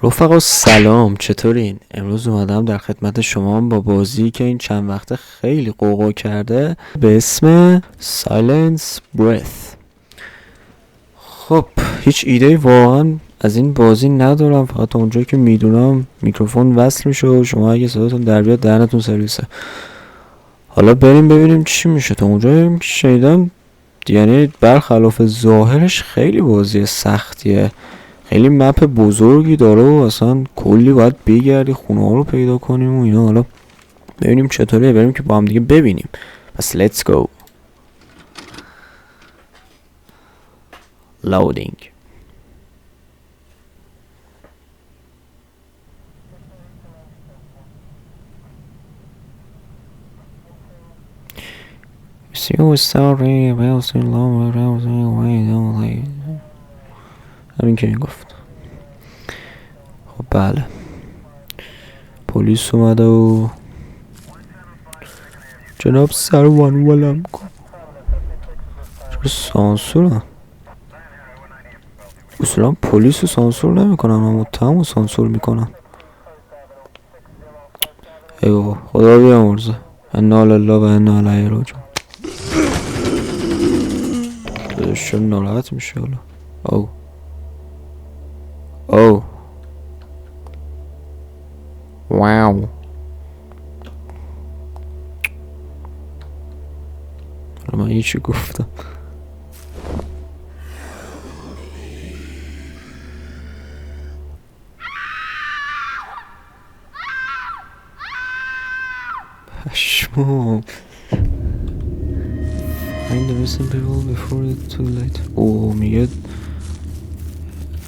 رفقا سلام، چطورین؟ امروز اومدم در خدمت شما با بازی که این چند وقته خیلی قوقا کرده به اسم Silence Breath. خب هیچ ایده واقعا از این بازی ندارم، فقط تا اونجایی که میدونم میکروفون وصل میشه و شما اگه صداتون در بیاد دهنتون سرویسه. حالا بریم ببینیم چی میشه. تا اونجایی که شنیدم یعنی برخلاف ظاهرش خیلی بازی سختیه، خیلی مپ بزرگی داره و اصلا کلی باید بگردی خونه ها رو پیدا کنیم و اینا. حالا ببینیم چطوریه، بریم که با هم دیگه ببینیم. پس let's go. loading. See what's sorry about so long around away don't like همین که این گفت. خب بله، پلیس اومده و جناب سروان ولم کن. چرا سانسورن؟ اصلا پلیس رو سانسور نمیکنن اما متهم رو سانسور میکنن. ایوه خدا بیامرزه. انا لله و انا الیه راجعون. چرا ناراحت میشه حالا؟ او واو. من یه چی گفتم. پشمام. Find the missing people before it's too late. اوه میگه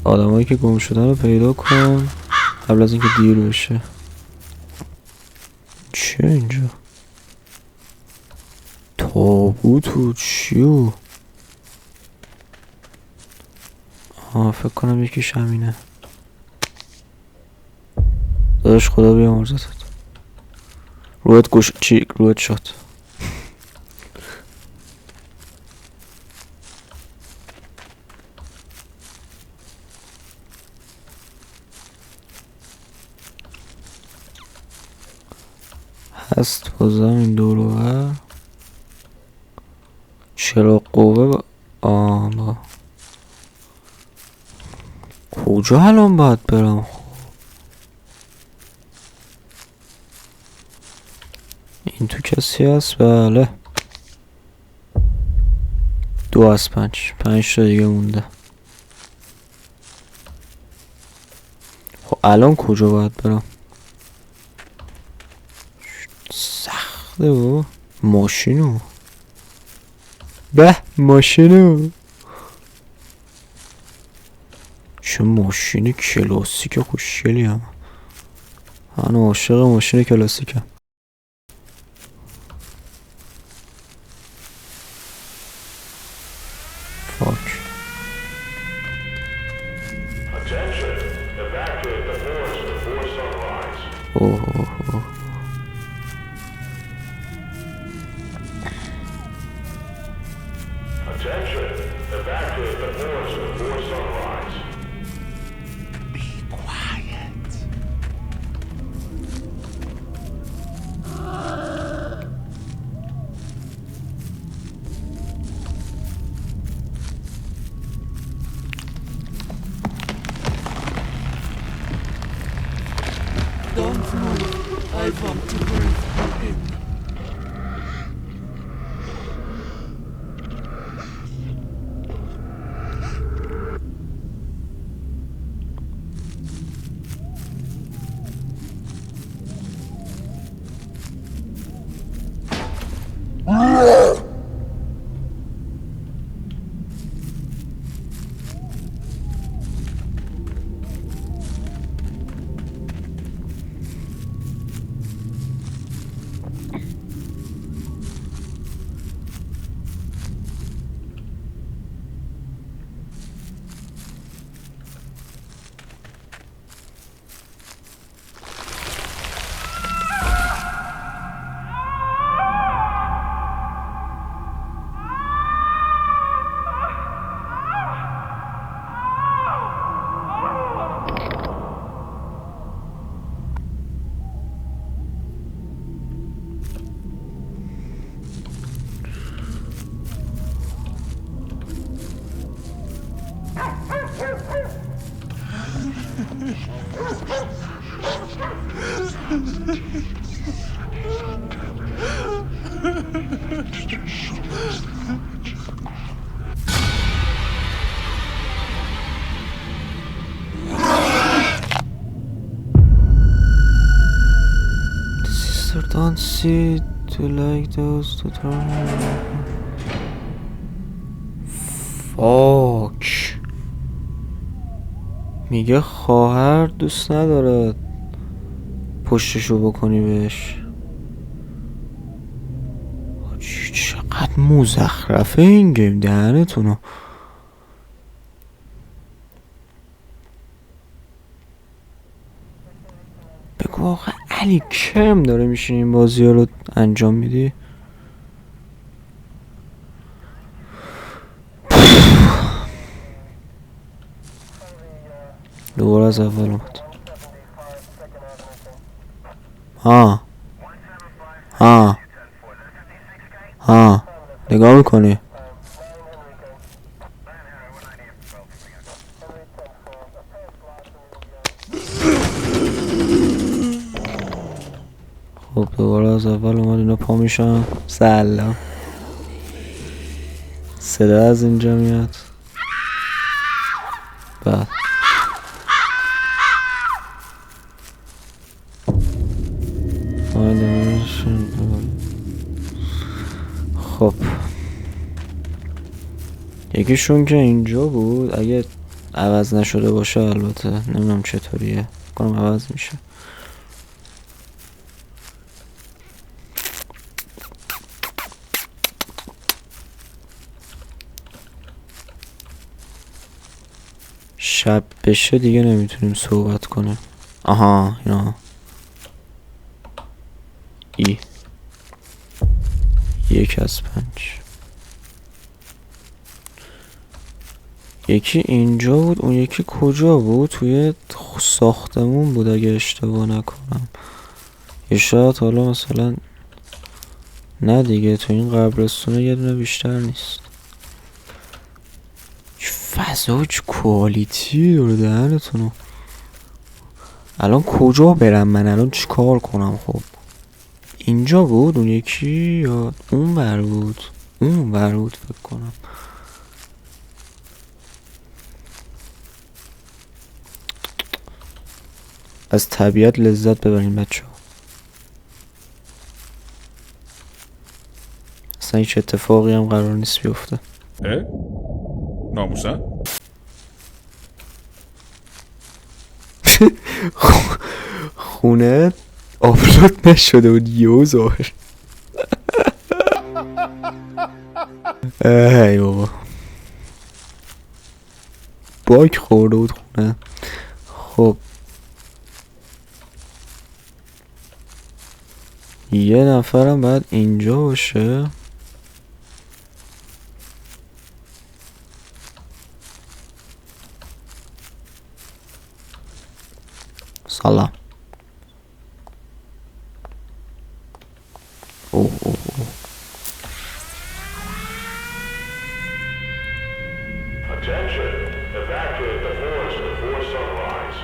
آدمایی که گم شدن رو پیدا کن قبل از اینکه دیر بشه. چیه اینجا؟ تابوت و چیو؟ فکر کنم یکیش همینه. داداش خدا بیامرزتت. رویت گوش چی رویت شد. هست بازم این دور و بر. چرا قوه با کجا الان باید برم؟ این تو کسی هست؟ بله 2 از 5 تا دیگه مونده. خب الان کجا باید برم؟ سخته با ماشینو. به ماشینو، چه ماشین کلاسیک خوشگلی هم. من عاشق ماشین کلاسیکم. فاک. اوه Don't move. I want to breathe you in. Sister don't see to like those to turn. فاک میگه خواهر دوست نداره پشتشو بکنی بهش. حاجی چقدر مزخرفه این گیم، دهنتونو. بگو آقا علی کرم داره میشین این بازی ها رو انجام میدی؟ دوباره از اول اومد. ها نگاه میکنی؟ خب دوباره از اول اومد. اینا پا میشن. سلام. صدا از اینجا میاد. بعد خب یکیشون که اینجا بود، اگه عوض نشده باشه البته نمیدونم چطوریه، کنم عوض میشه. شب بشه دیگه نمیتونیم صحبت کنیم. آها اینا ای 1 از 5. یکی اینجا بود، اون یکی کجا بود؟ توی ساختمون بود اگه اشتباه نکنم. یه شاید حالا مثلا نه دیگه تو این قبرستونه یه دونه بیشتر نیست. فضا چه کوالیتی داره دهنتونو. الان کجا برم من؟ الان چی کار کنم؟ خب اینجا بود اون یکی یا اون ور بود؟ اون ور بود فکر کنم. از طبیعت لذت ببرین بچه ها. اصلا هیچ اتفاقی هم قرار نیست بیفته. ناموسن؟ خونه آپلود نشده بود یهو ظاهر. ای بابا باک خورده بود خونه. خب یه نفرم باید اینجا باشه. سلام. اوه اوه اوه. Attention! Evacuate the forest before sunrise.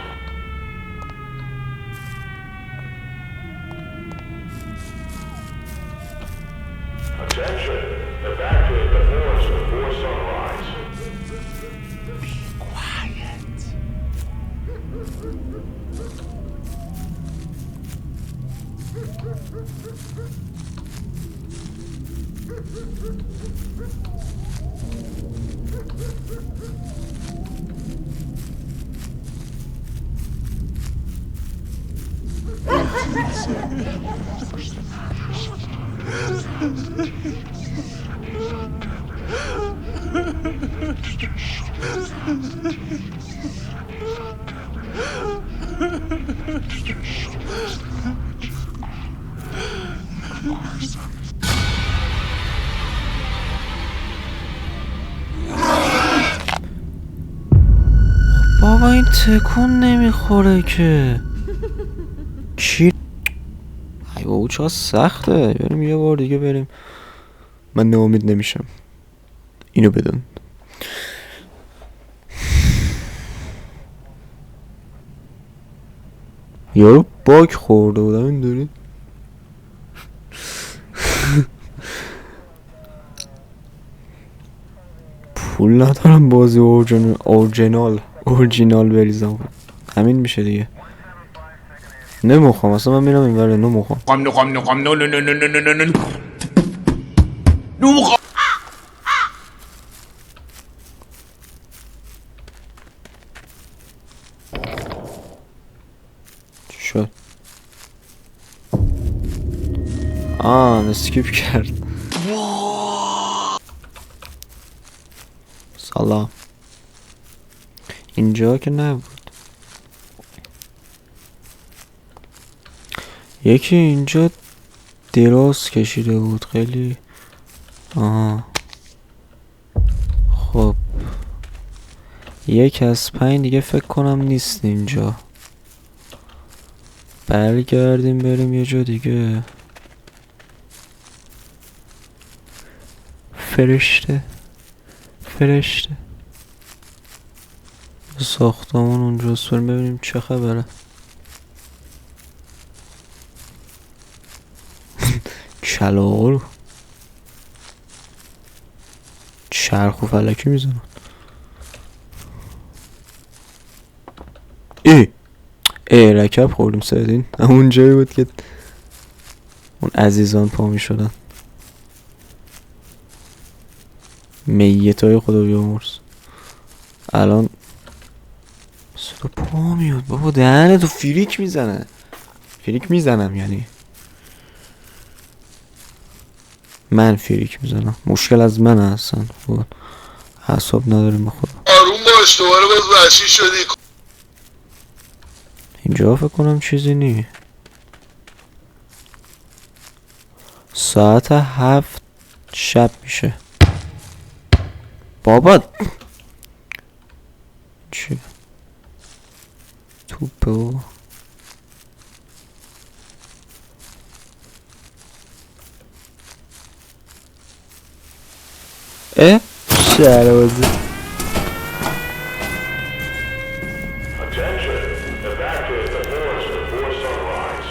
Attention! Evacuate the forest before sunrise. Be quiet. بابا این تکون نمیخوره که. چی؟ ای بابا چقدر سخته. بریم یه بار دیگه بریم. من ناامید نمیشم، اینو بدون. یارو باگ خورده بودم اینطوری. پول ندارم بازی اورجینال بریزم. همین میشه دیگه. نمیخوام اصلا، من میرم این وره. نمیخوام. چی شد؟ اسکیپ کرد. سلام. اینجا که نبود. یکی اینجا دراز کشیده بود خیلی. خب 1 از 5 دیگه فکر کنم نیست اینجا. برگردیم بریم یه جا دیگه. فرشته ساختمون اونجاست. بریم ببینیم چه خبره. کلاغ چرخ و فلکی میزنن. رکب خوردیم سردین. همون جایی بود که اون عزیزان پا میشدن. میتای خدا بیامرز. الان صدا پا میاد. بابا دهنه تو فریک میزنم یعنی من فریک میزنم. مشکل از من هستن. خب حساب نداریم به خدا. آروم باش دوباره باز وحشی شدی. اینجا فکر کنم چیزی نی. ساعت 7 شب میشه. بابا چی؟ توپو شهربازی. Attention, evacuate the forest before sunrise.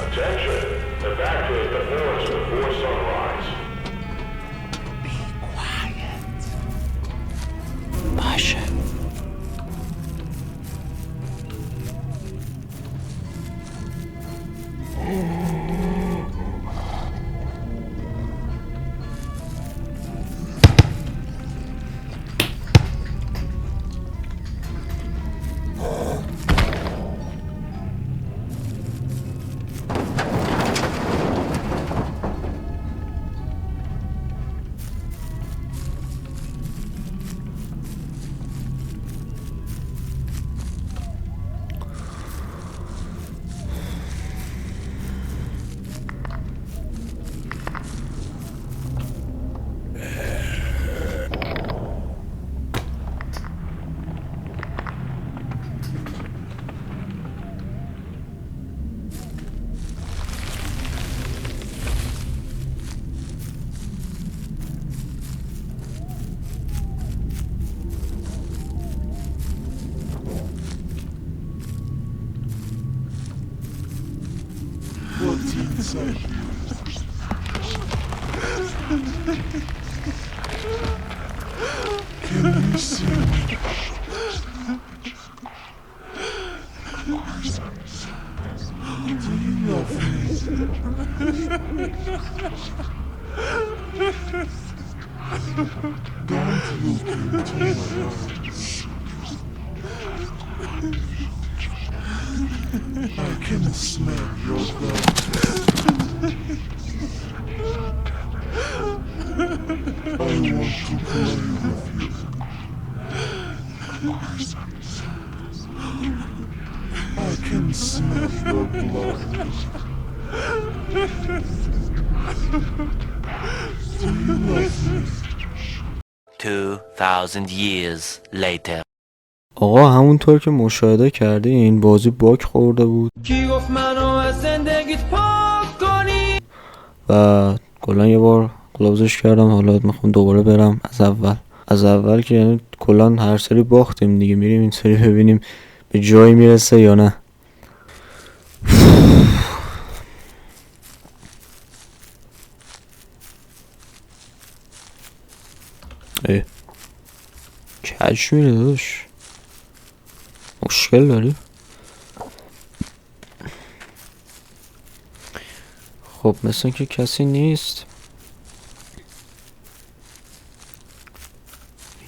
Attention, evacuate the forest before sunrise. باشه. What's inside? Can you see me? Do you love me? Don't look into my eyes. I can smell your blood. I want to play with you. I can smell your blood. Do you love me? 2,000 years later. آقا همونطور که مشاهده کردی این بازی باگ خورده بود کی گفت منو از زندگیت پاک کنی و کلا یه بار کلوزش کردم. حالا میخوام دوباره برم از اول از اول که یعنی کلان هر سری باختیم دیگه، میریم این سری ببینیم به جایی میرسه یا نه. کج میره داداش، مشکل داری؟ خب مثل که کسی نیست.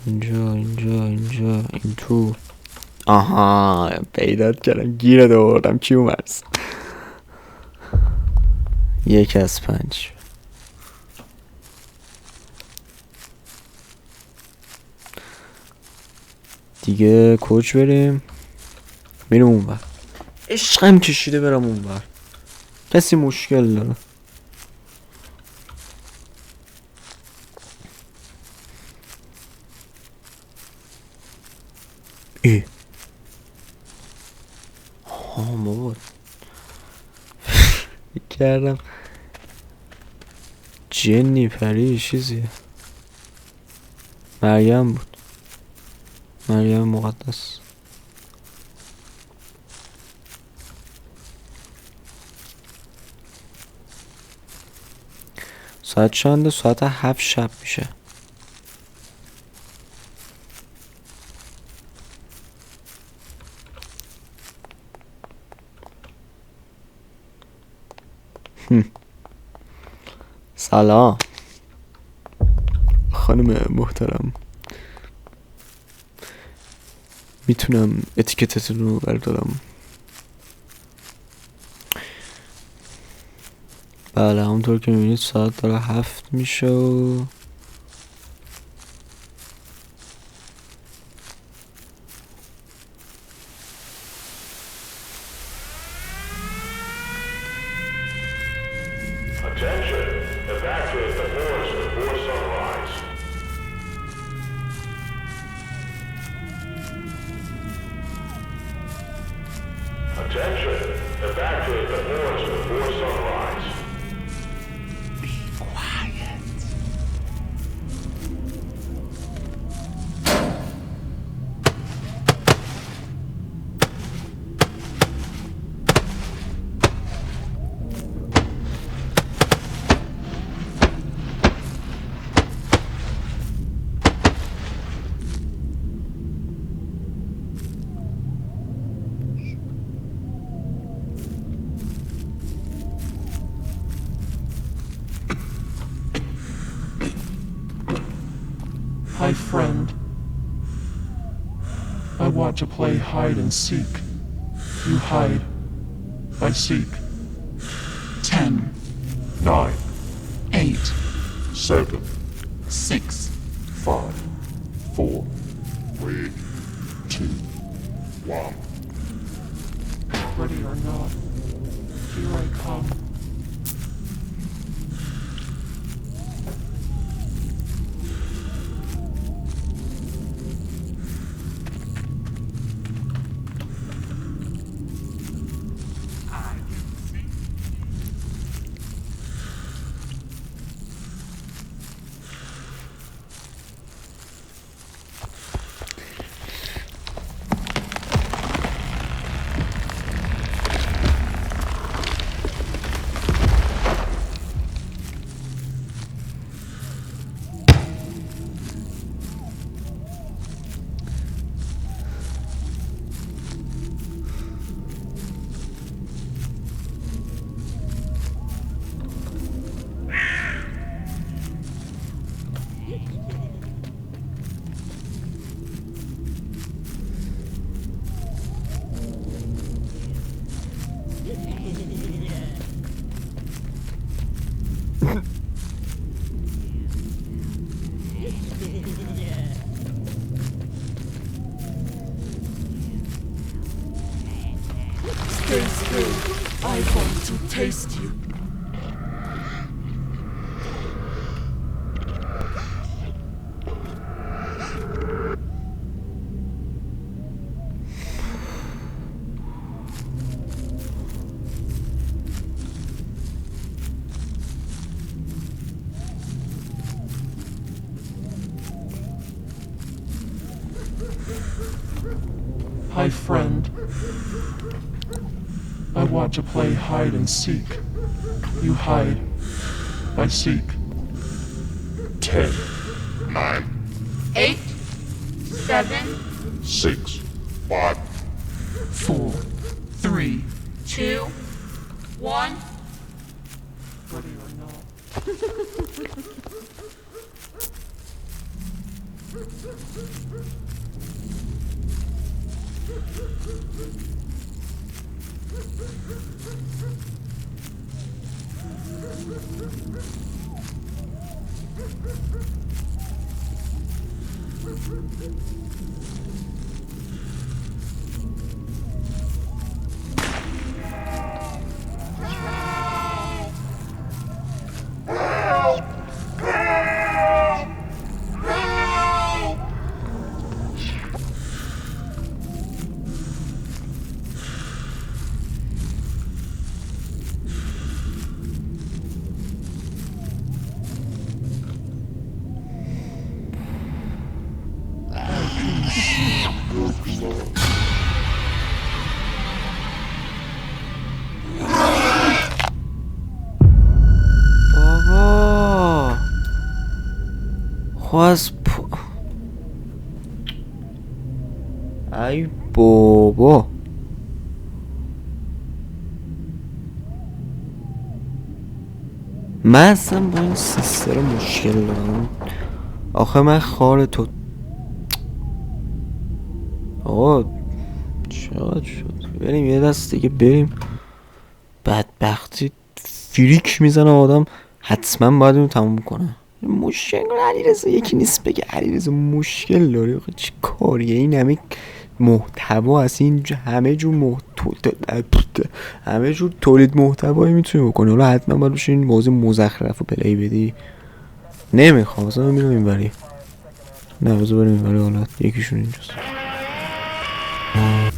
اینجا این تو. آها پیدات کردم، گیرت آوردم. کی اومد؟ 1 از 5. دیگه کوچ بریم اونور. عشقم کشیده برم اونور. کسی مشکل داره؟ بابا کردم جنی پری چیزیه. مریم بود، مریم مقدس. ساعت چنده؟ ساعت 7 شب میشه. سلام خانم محترم، میتونم اتیکتتون رو بردارم؟ بله همونطور که میبینید ساعت داره 7 میشه و Attention, evacuate the forest before sunrise. Attention, evacuate the forest before sunrise. Hi, friend. I want to play hide and seek. You hide. I seek. 10, 9, 8, 7, 6, 5, 4, 3, 2, 1. ready or not. Here I come. Stay still. I want to taste you. Hi, friend. I want to play hide and seek. You hide. I seek. 10, 9, 8, 7, 6, 5, 4, 3. 2, 1. Ready or not. بابا خب از ای بابا من اصلا با این سیستر مشکل دارم. آخه من خار تو آقا چقدر شد؟ بریم یه دست دیگه بریم. بدبختی فریک میزنه آدم، حتما باید اینو تموم کنه. مشکل علیرضا یکی نیست بگه علیرضا مشکل داری. آخه چه کاریه این همه محتوا هست اینجا، همه جور تولید محتوایی میتونی بکنی. حالا حتما باید بشه این موضوع مزخرف رو پلی بدی. نمیخوام اصلا میرم اینوری. نه بذار بریم اینوری. حالا یکیشون اینجاست.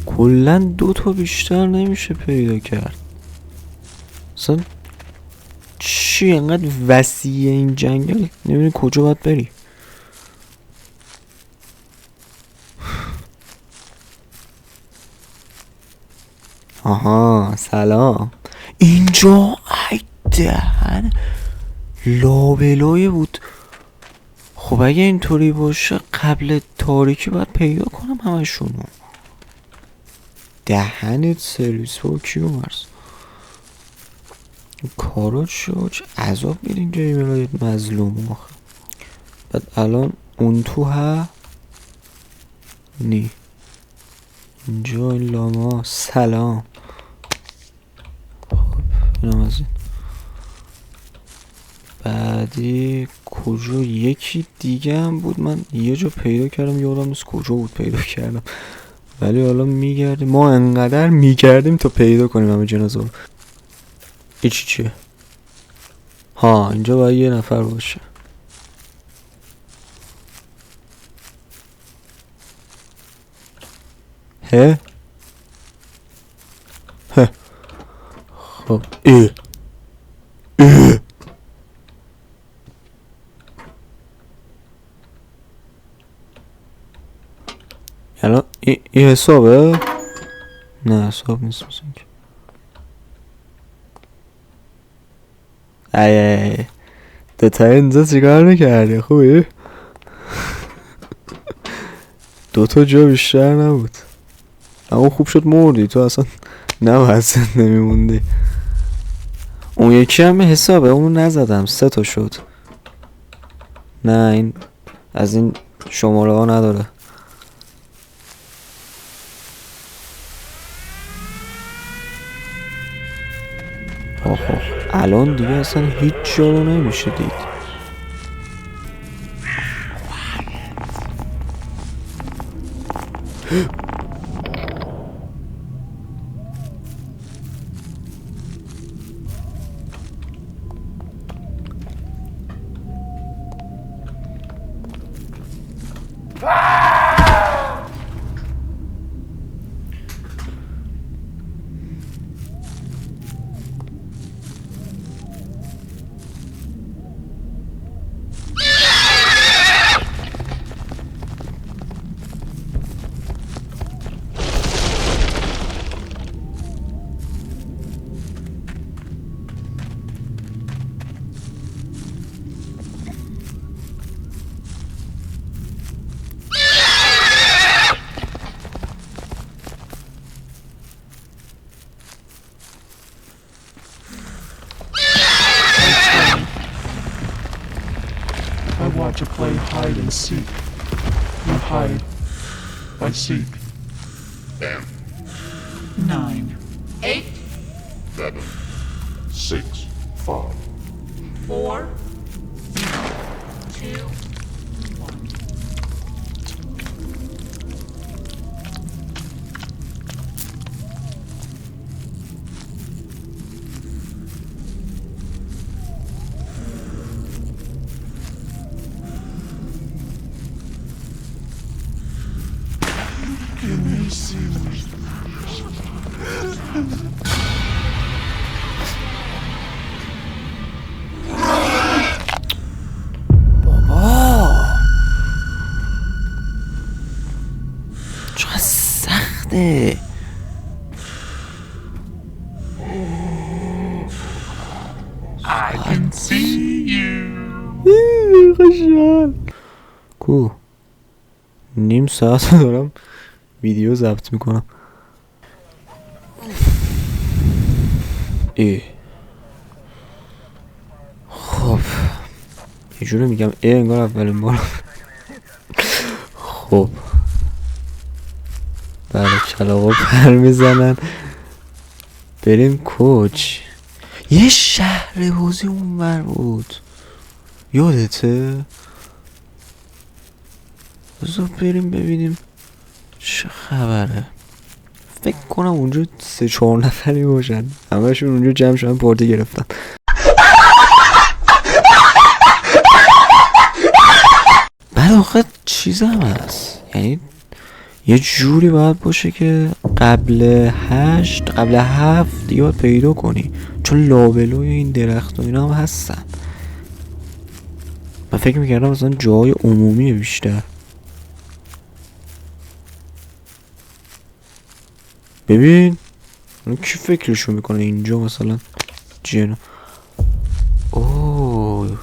کلن 2 تا بیشتر نمیشه پیدا کرد. اصلا چی انقدر وسیعه این جنگل؟ نمیدونی کجا باید بری. آها سلام. اینجا ای دهن لابلایه بود. خب اگه اینطوری باشه قبل تاریکی باید پیدا کنم همشونو. دهنت سرویس با کیو مرز کارا چه عذاب میره اینجا این ولایت مظلوم. آخه بعد الان اون تو ها نی اینجا این لاما سلام. خب اینم از این. بعدی کجا یکی دیگه هم بود من یه جا پیدا کردم یادم نیست کجا بود پیدا کردم، ولی حالا میگردیم. ما انقدر میگردیم تا پیدا کنیم همه جنازه رو. ایچی چیه؟ ها اینجا باید یه نفر باشه. هه خب الان این حسابه؟ نه حساب نیست مثل اینکه. ای دوتا اینجا چیکار میکردی؟ خوبی؟ 2 تا جا بیشتر نبود. اما خوب شد مردی تو اصلا نباید زنده میموندی. اون یکی هم حسابه اونو نزدم 3 تا شد. نه این از این شماره ها نداره. آخ الان دیگه اصلا هیچ جا رو نمیشه دید. hide and seek. You hide. I seek. 9, 8, 7, 6, 5. 4, 2, چقدر سخته. I can see you. خوشحال کو نیم ساعت دارم ویدیو ضبط میکنم. خب یه جوری میگم انگار اولین بار. خب بله کلاغا پر میزنن. بریم کوچ. یه شهر بازی اونور بود یادته؟ بذار بریم ببینیم چه خبره. فکر کنم اونجا 3-4 نفری باشن، همه‌شون اونجا جمع شدن پارتی گرفتن. بعد آخه چیز هم هست، یعنی یه جوری باید باشه که قبل 7 دیگه باید پیدا کنی، چون لابلوی این درخت و اینا هم هستن. من فکر میکردم مثلا جای عمومیه بیشتر. ببین کی فکرشو میکنه اینجا مثلا جنو. اوه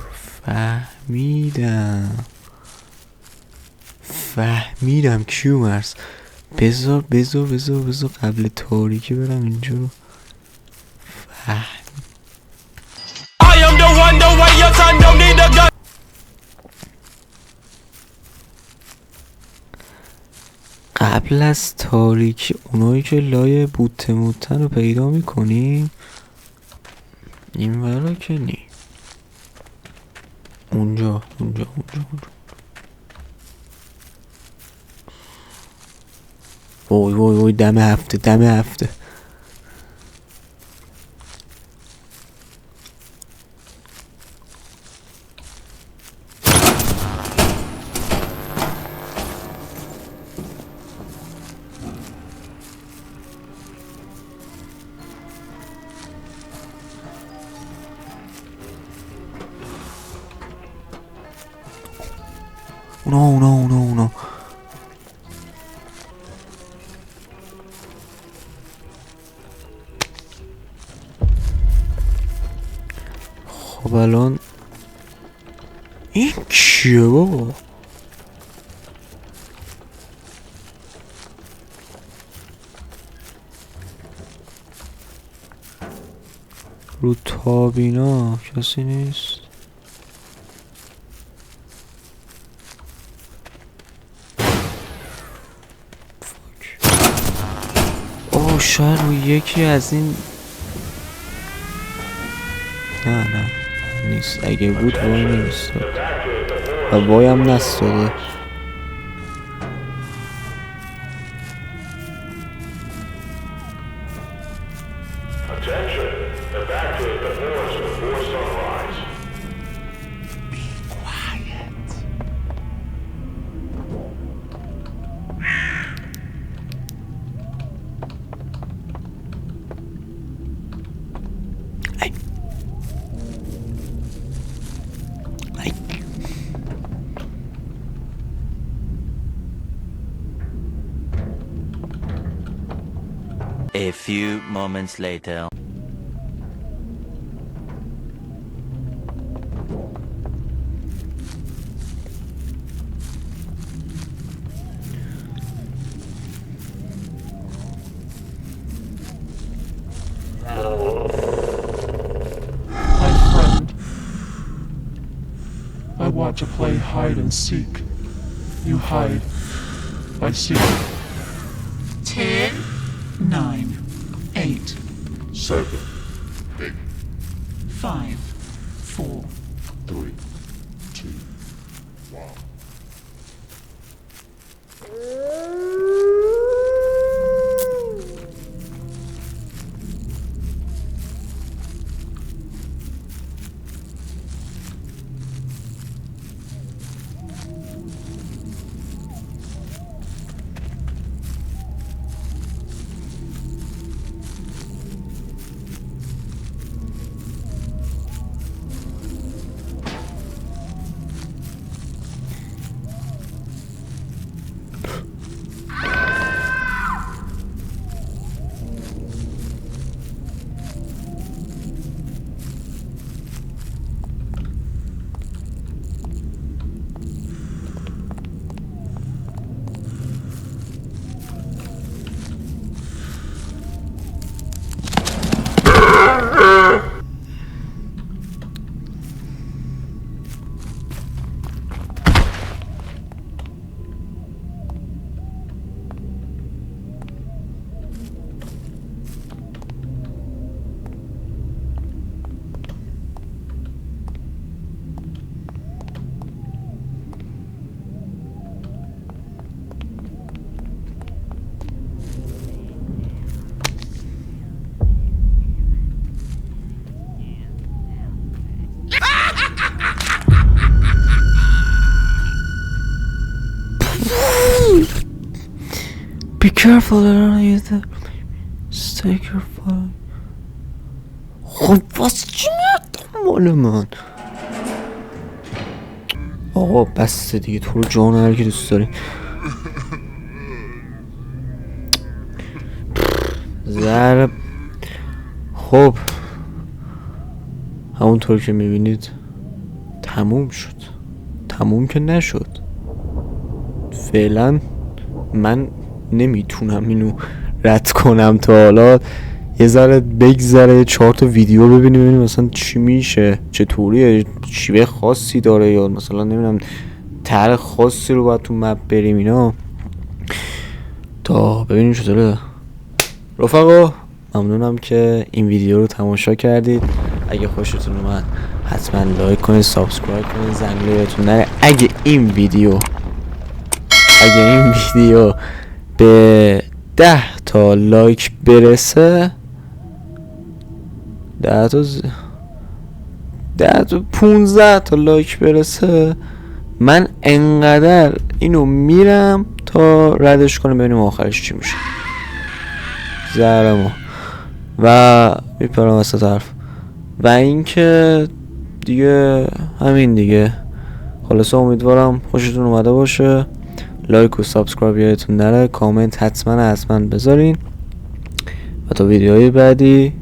فهمیدم کیومرس. بذار قبل تاریکی برم اینجا رو قبل از تاریکی اونایی که لای بوته موتن رو پیدا میکنیم. این ورا که نی اونجا وای دم هفته اونا خب الان این کیه بابا؟ رو تابینا کسی نیست. شاید روی یکی از این نه نیست. اگه بود وای نمیستاد و وای هم نستاده. A few moments later. My friend, I how to play hide and seek. You hide by seeking. 10, 9, 8, 7, 8, 5, 4, 3, 2, 1. Be careful around you that stay careful. خب واسه چی میاد مال من؟ آقا بسته دیگه، تو رو جان هر کی دوست داری. ضرب. خب همونطور که میبینید تموم شد. تموم که نشد. فعلا من نمیتونم اینو رد کنم تا حالا یه ذره بگذره 4 تا ویدیو ببینیم مثلا چی میشه، چطوریه، شیوه خاصی داره یا مثلا نمیدونم طرح خاصی رو باید تو مپ بریم اینا تا ببینیم چطوره. رفقا ممنونم که این ویدیو رو تماشا کردید. اگه خوشتون اومد حتما لایک کنید، سابسکرایب کنید، زنگوله یادتون نره. اگه این ویدیو به 10 تا لایک برسه، 10 تا 15 تا لایک برسه، من انقدر اینو میرم تا ردش کنم ببینیم آخرش چی میشه. زهرمو و میپرم وسط حرف و اینکه دیگه همین دیگه. خلاصه امیدوارم خوشتون اومده باشه. لایک و سابسکرایب یادتون نره، کامنت حتما بذارین و تا ویدیوهای بعدی